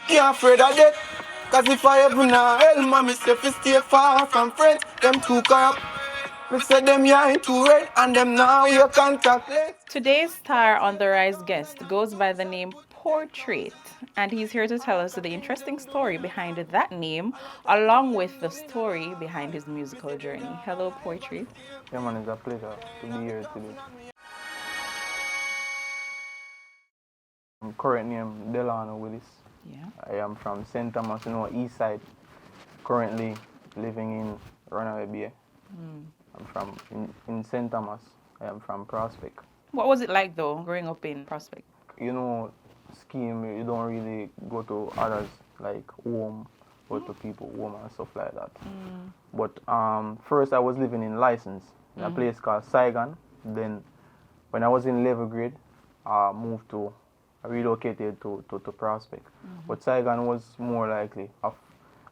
Can't afraid of death. Cause if I ever know hell, mommy say fi stay far from friends. Them too corrupt. Me say them yeah too red and them now your contact lens. Today's star on the rise guest goes by the name Portr8te, and he's here to tell us the interesting story behind that name, along with the story behind his musical journey. Hello, Portr8te. Yeah, man, it's a pleasure to be here today. Current name Delano Willis. Yeah. I am from St. Thomas, East Side. Currently living in Runaway Bay. I'm from in St. Thomas. I am from Prospect. What was it like though, growing up in Prospect? Scheme, you don't really go to others like home, go to people home and stuff like that. But first I was living in Lyssons, in a place called Saigon. Then when I was in 11th grade, I relocated to Prospect. But Saigon was more likely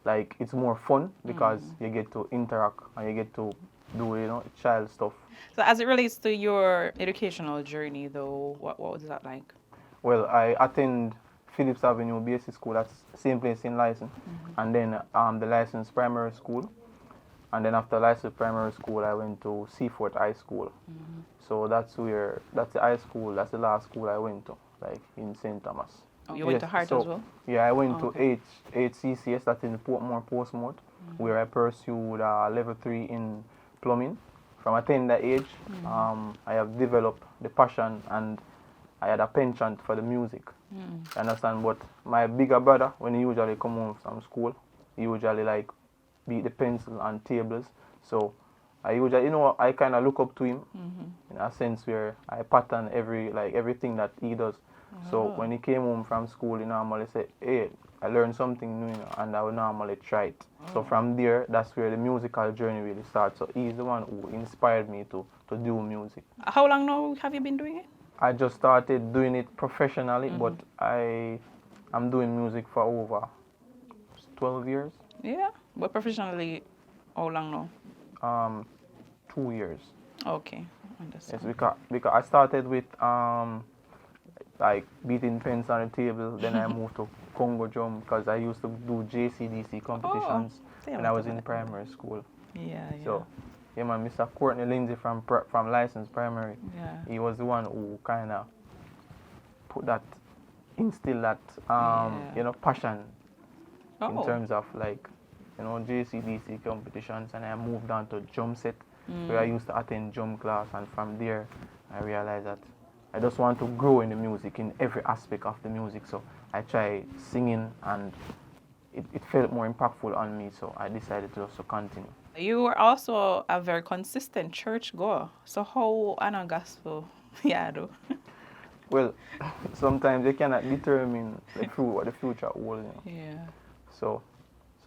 like it's more fun because you get to interact and you get to do child stuff. So as it relates to your educational journey though, what was that like? Well, I attend Phillips Avenue Basic School, that's same place in Lyson, and then the Lyson Primary School, and then after Lyson Primary School, I went to Seafort High School. So that's the high school, that's the last school I went to, like in St. Thomas. Oh, you went to Hart as well? Yeah, I went to HCCS, that's in Portmore Postmort, where I pursued level 3 in plumbing. From a tender age, I have developed the passion and I had a penchant for the music. You understand? But my bigger brother, when he usually come home from school, he usually like beat the pencil on tables. So I usually, I kind of look up to him in a sense where I pattern everything that he does. So when he came home from school, he normally say, "Hey, I learned something new," and I would normally try it. So from there, that's where the musical journey really starts. So he's the one who inspired me to do music. How long now have you been doing it? I just started doing it professionally, but I'm doing music for over 12 years. Yeah, but professionally, how long now? 2 years. Okay, understand. Yes, because I started with like beating pens on the table. Then I moved to Congo drum because I used to do JCDC competitions when I was in primary school. Yeah. So, yeah, man, Mr. Courtney Lindsay from Lyssons Primary. Yeah. He was the one who kind of instilled that passion in terms of like JCDC competitions, and I moved on to drum set where I used to attend drum class, and from there I realized that I just want to grow in the music, in every aspect of the music. So I tried singing and it felt more impactful on me, so I decided to also continue. You were also a very consistent church goer. So how an gospel yeah do? Well, sometimes you cannot determine what the future holds. Yeah. So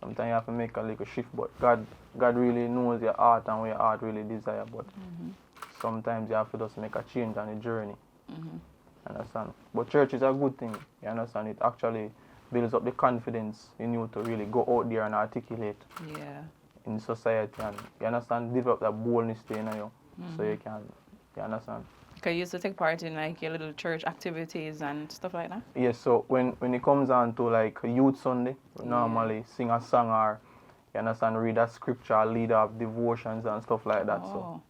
sometimes you have to make a little shift, but God really knows your heart and what your heart really desire. But sometimes you have to just make a change on the journey. Understand? But church is a good thing. You understand? It actually builds up the confidence in you to really go out there and articulate in society, and you understand, develop that boldness in you, so you understand. Because you used to take part in like your little church activities and stuff like that? Yes, so when it comes on to like Youth Sunday, we normally sing a song or, you understand, read a scripture, lead up devotions and stuff like that. So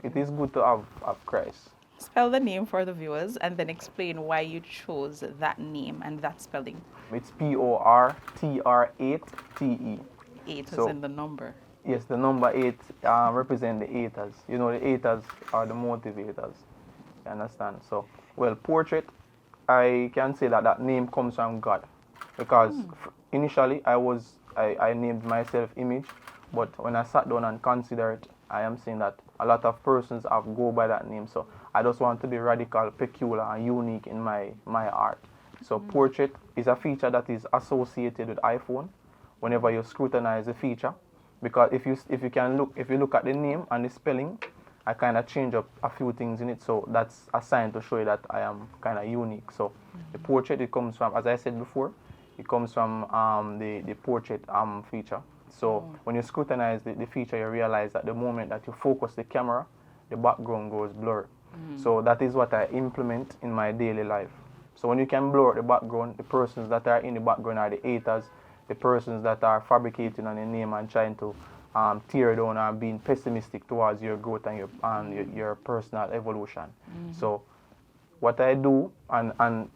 it is good to have Christ. Spell the name for the viewers and then explain why you chose that name and that spelling. It's Portr8te. 8 is in the number. Yes, the number 8 represent the haters. The haters are the motivators. You understand? So, well, Portr8te, I can say that name comes from God. Because initially I named myself Image, but when I sat down and considered it, I am saying that a lot of persons have go by that name. So I just want to be radical, peculiar, and unique in my art. So Portr8te is a feature that is associated with iPhone whenever you scrutinize the feature. Because if you look at the name and the spelling, I kind of change up a few things in it. So that's a sign to show you that I am kind of unique. So the Portr8te, it comes from, as I said before, it comes from the Portr8te feature. So when you scrutinize the feature, you realize that the moment that you focus the camera, the background goes blurred. So that is what I implement in my daily life. So when you can blur out the background, the persons that are in the background are the haters, the persons that are fabricating on your name and trying to tear down and being pessimistic towards your growth and your personal evolution. So what I do, and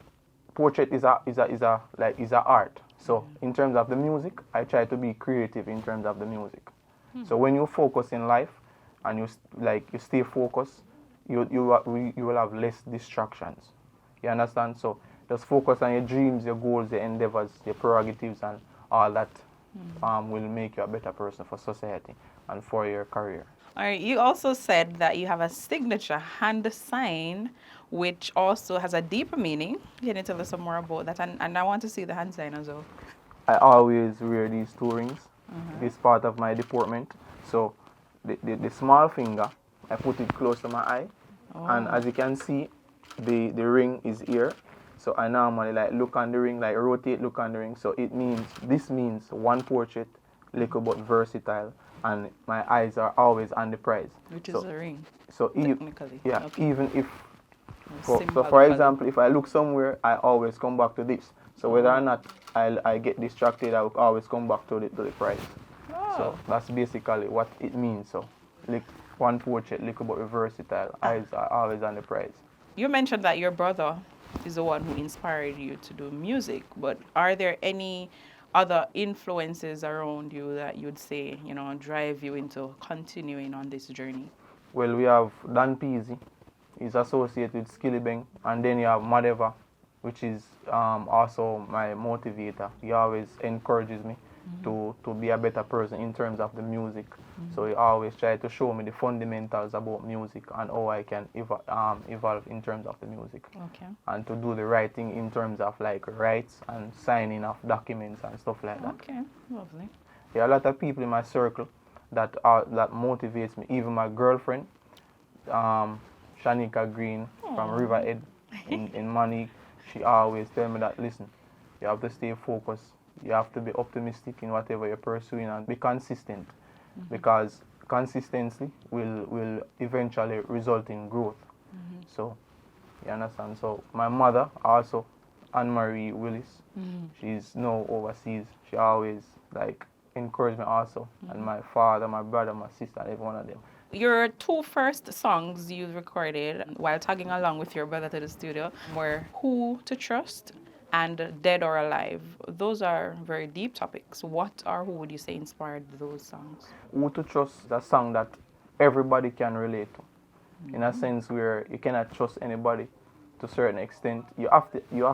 Portr8te is a art. So in terms of the music, I try to be creative in terms of the music. So when you focus in life and you stay focused, you will have less distractions. You understand? So just focus on your dreams, your goals, your endeavors, your prerogatives, and all that will make you a better person for society and for your career. All right, you also said that you have a signature hand sign, which also has a deeper meaning. Can you tell us some more about that? And I want to see the hand sign as well. I always wear these two rings. This part of my deportment. So the small finger, I put it close to my eye. And as you can see, the ring is here. So I normally like look on the ring, like rotate, look on the ring. So this means one portrait, little but versatile, and my eyes are always on the prize. Which is a ring. So technically. Even if, so for Symbolically. example, if I look somewhere, I always come back to this. So whether or not I get distracted, I will always come back to the prize. So that's basically what it means. So like one portrait, little but versatile, eyes are always on the prize. You mentioned that your brother is the one who inspired you to do music, but are there any other influences around you that you'd say, drive you into continuing on this journey? Well, we have Dan Peasy, he's associated with Skillibeng, and then you have Madeva, which is also my motivator. He always encourages me to be a better person in terms of the music. So he always tries to show me the fundamentals about music and how I can evolve in terms of the music. Okay. And to do the right thing in terms of like rights and signing of documents and stuff like that. Okay, lovely. There are a lot of people in my circle that motivates me. Even my girlfriend, Shanika Green from Riverhead in Manique, she always tell me that, listen, you have to stay focused. You have to be optimistic in whatever you're pursuing and be consistent, because consistency will eventually result in growth. So, you understand? So, my mother also, Anne-Marie Willis, she's now overseas. She always encouraged me also, and my father, my brother, my sister, every one of them. Your two first songs you recorded while tagging along with your brother to the studio were Who to Trust and Dead or Alive. Those are very deep topics. What or who would you say inspired those songs? Who to Trust is a song that everybody can relate to, in a sense where you cannot trust anybody to a certain extent. You have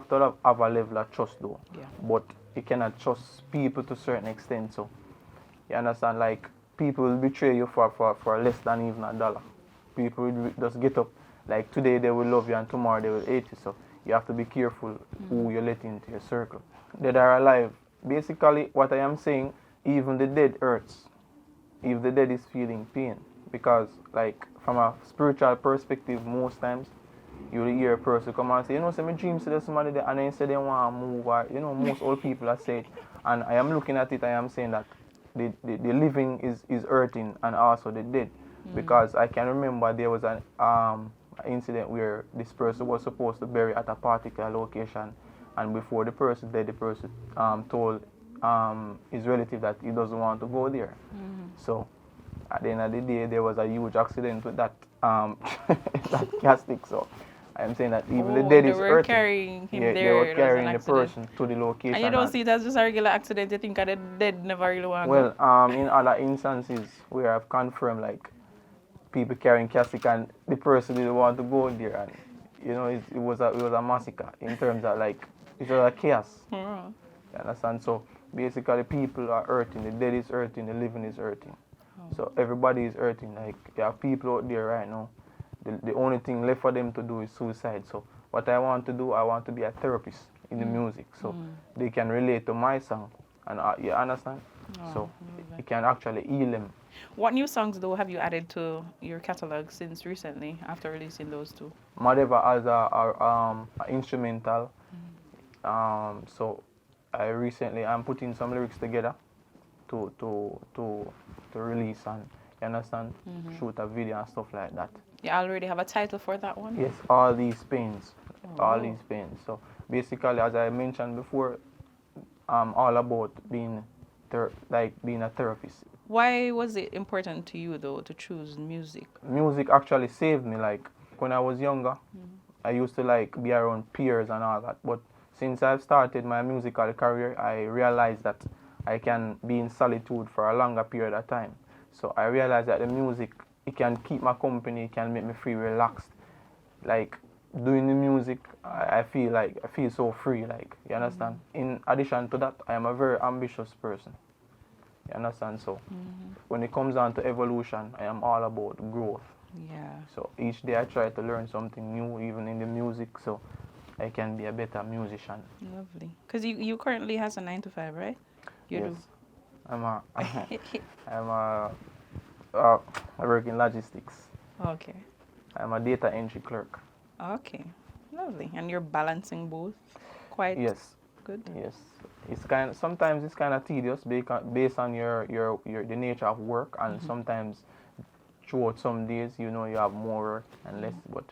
to have a level of trust though, but you cannot trust people to a certain extent. So you understand, like people will betray you for less than even $1. People will just get up, like today they will love you and tomorrow they will hate you. So you have to be careful who you let into your circle. Dead or alive. Basically, what I am saying, even the dead hurts. If the dead is feeling pain. Because, like, from a spiritual perspective, most times, you will hear a person come and say, say my dreams to somebody there, and then say they want to move, or, most old people have said. And I am looking at it, I am saying that the living is hurting, and also the dead. Because I can remember there was an incident where this person was supposed to bury at a particular location, and before the person died, the person told his relative that he doesn't want to go there. So at the end of the day, there was a huge accident with that that casket. So I'm saying that even the dead is hurting. They were carrying him there. They were carrying the person to the location. And you don't see it as just a regular accident. You think that the dead never really want to go. Well, in other instances where I've confirmed, like, people carrying casket and the person didn't want to go there, and it was a massacre in terms of, like, it was a chaos. You understand? So basically people are hurting, the dead is hurting, the living is hurting. So everybody is hurting. Like, there are people out there right now, the only thing left for them to do is suicide. So what I want to do, I want to be a therapist in the music, so they can relate to my song, and you understand? So it can actually heal them. What new songs, though, have you added to your catalog since recently, after releasing those two? Madeva as a instrumental. So I'm putting some lyrics together to release, and you understand, shoot a video and stuff like that. You already have a title for that one? Yes, All These Pains. All These Pains. So basically, as I mentioned before, I'm all about being being a therapist. Why was it important to you though to choose music? Music actually saved me. Like when I was younger, I used to like be around peers and all that. But since I've started my musical career, I realized that I can be in solitude for a longer period of time. So I realized that the music, it can keep my company, it can make me feel relaxed. Like doing the music, I feel so free. Like you understand. In addition to that, I am a very ambitious person. You understand? So when it comes down to evolution, I am all about growth. Yeah. So each day I try to learn something new, even in the music, so I can be a better musician. Lovely. Because you currently has a 9 to 5, right? You Yes, do. I'm a, I'm a, I work in logistics. Okay. I'm a data entry clerk. Okay. Lovely. And you're balancing both quite Yes, good. yes. Sometimes it's kind of tedious based on your the nature of work, and sometimes throughout some days, you know, you have more work and less, but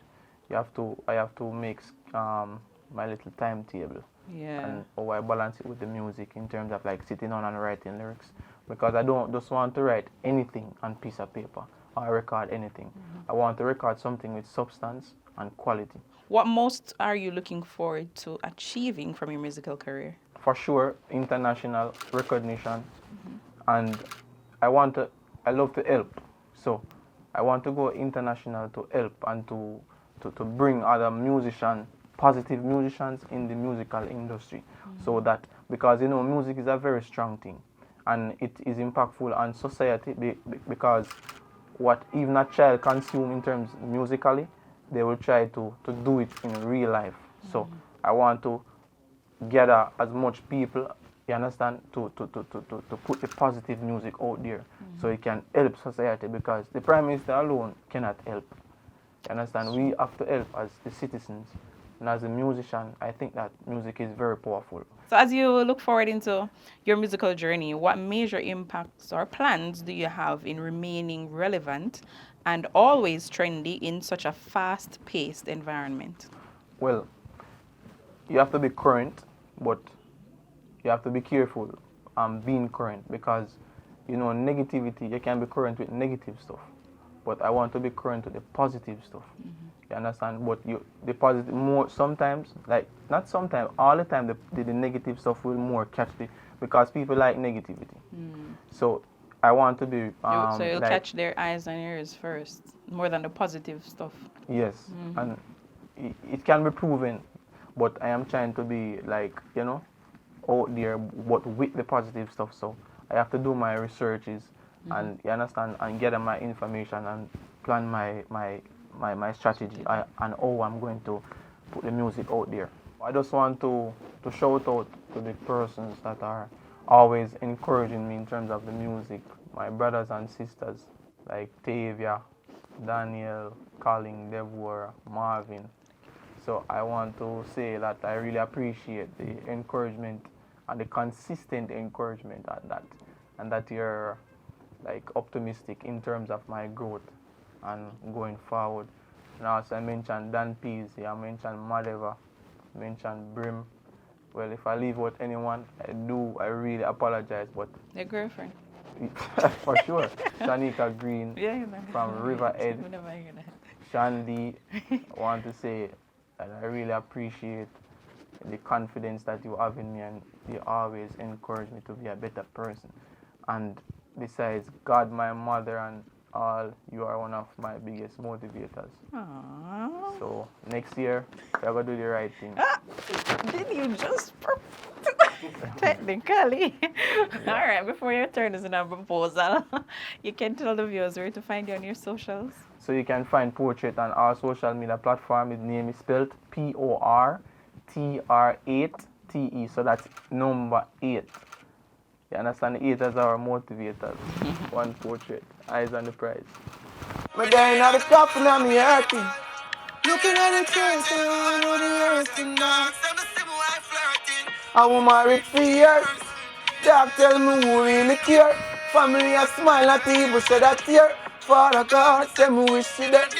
I have to make my little timetable Yeah. and how I balance it with the music in terms of like sitting down and writing lyrics, because I don't just want to write anything on piece of paper or record anything. I want to record something with substance and quality. What most are you looking forward to achieving from your musical career? For sure, international recognition, and I want to, I love to help. So I want to go international to help and to bring other musicians, positive musicians in the musical industry. So that, because you know, music is a very strong thing and it is impactful on society because what even a child consume in terms musically, they will try to do it in real life. So I want to gather as much people, you understand, to put the positive music out there so it can help society, because the Prime Minister alone cannot help. You understand? We have to help as the citizens. And as a musician, I think that music is very powerful. So as you look forward into your musical journey, what major impacts or plans do you have in remaining relevant and always trendy in such a fast-paced environment? Well, you have to be current, but you have to be careful being current, because you know, negativity, you can be current with negative stuff, but I want to be current with the positive stuff. You understand? But the positive more sometimes, like not sometimes, all the time the negative stuff will more catch because people like negativity. So I want to be So you'll like, catch their eyes and ears first, more than the positive stuff. yes, and it can be proven, but I am trying to be like, you know, out there, but with the positive stuff. So I have to do my researches and, you understand, and gather my information and plan my strategy and how I'm going to put the music out there. I just want to shout out to the persons that are always encouraging me in terms of the music. My brothers and sisters like Tavia, Daniel, Colin, Deborah, Marvin. So I want to say that I really appreciate the encouragement and the consistent encouragement and that you're like optimistic in terms of my growth and going forward. And also I mentioned Dan Peasy, I mentioned Madeva, I mentioned Brim. Well, if I leave out anyone, I really apologize, but Their girlfriend. for sure, Shanika Green from Riverhead, Whenever I hear that. Shandy, I want to say that I really appreciate the confidence that you have in me, and you always encourage me to be a better person. And besides God, my mother, and all, you are one of my biggest motivators. Aww. So next year, we're going to do the right thing. Did you just technically? All right, before you turn this into a proposal, you can tell the viewers where to find you on your socials. So you can find Portr8te on our social media platform. His name is spelled Portr8te. So that's number 8. You understand? The 8 as our motivators. One Portr8te. Eyes on the prize. Me there inna the coffin and me hurting. Looking at the face, I know the hurting now. I want married for years. Dog tell me who really care. Family a smile at evil, shed a tear. Father God, say me wish she dead.